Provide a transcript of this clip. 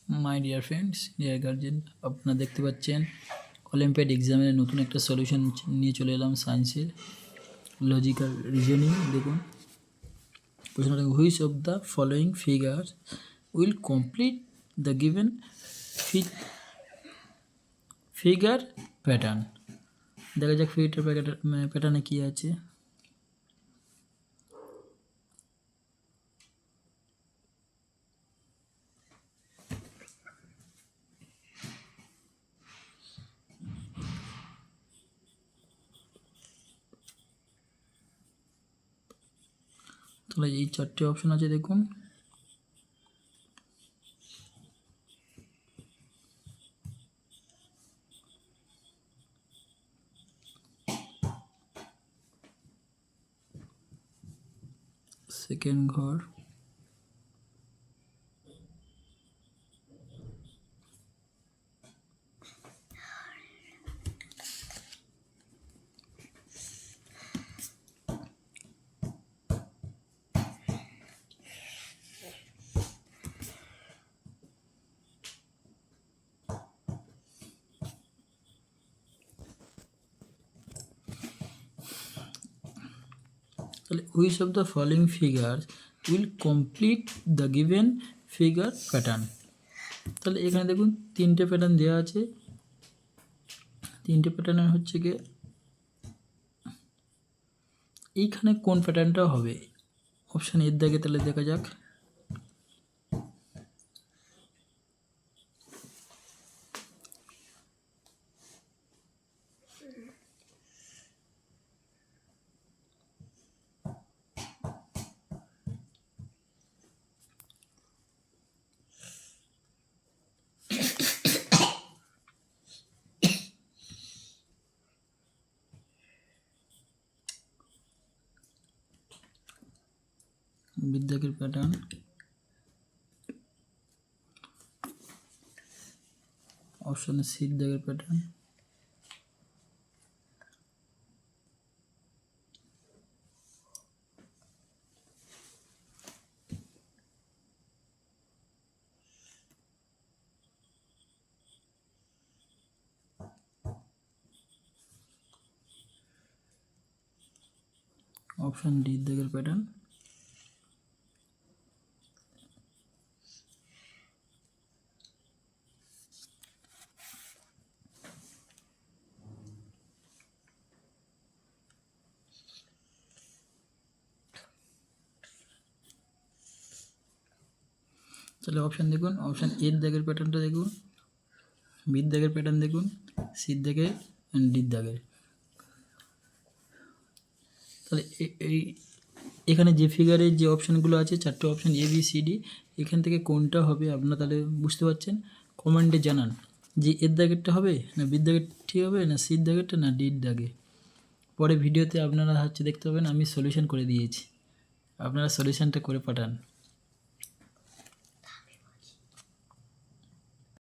মাই dear friends, dear guardian, আপনারা দেখতে পাচ্ছেন অলিম্পিয়াড এক্সামের নতুন একটা সলিউশন নিয়ে চলে এলাম সায়েন্সের লজিক্যাল রিজনিং। দেখুন প্রশ্নটা, which of the following figure will complete the given figure pattern. দেখা যাক ফিগার প্যাটার্নে কী আছে। তাহলে এই চারটে অপশন আছে, দেখুন। সেকেন্ড ঘর, তাহলে which of the following figure will complete the given figure pattern. তাহলে এখানে দেখুন তিনটে প্যাটার্ন দেওয়া আছে। তিনটে প্যাটার্নের হচ্ছে গিয়ে এইখানে কোন প্যাটার্নটা হবে অপশান এর দাগে। তাহলে দেখা যাক। বিদ্যাকের প্যাটার্ন, অপশানে সির দাগের প্যাটার্ন, অপশান ডি দাগের প্যাটার্ন। তাহলে অপশান দেখুন, অপশান এর দাগের প্যাটার্নটা দেখুন, বির দাগের প্যাটার্ন দেখুন, সির দাগের, ডির দাগের। তাহলে এই এখানে যে ফিগারের যে অপশানগুলো আছে, চারটে option A B C D, এখান থেকে কোনটা হবে আপনারা তাহলে বুঝতে পারছেন। কমেন্টে জানান যে এর দাগেরটা হবে না বির দাগের ঠিক হবে, না সির দাগেরটা, না ডির দাগে। পরে ভিডিওতে আপনারা দেখতে পাবেন আমি সলিউশন করে দিয়েছি, আপনারা সলিউশনটা করে পাঠান।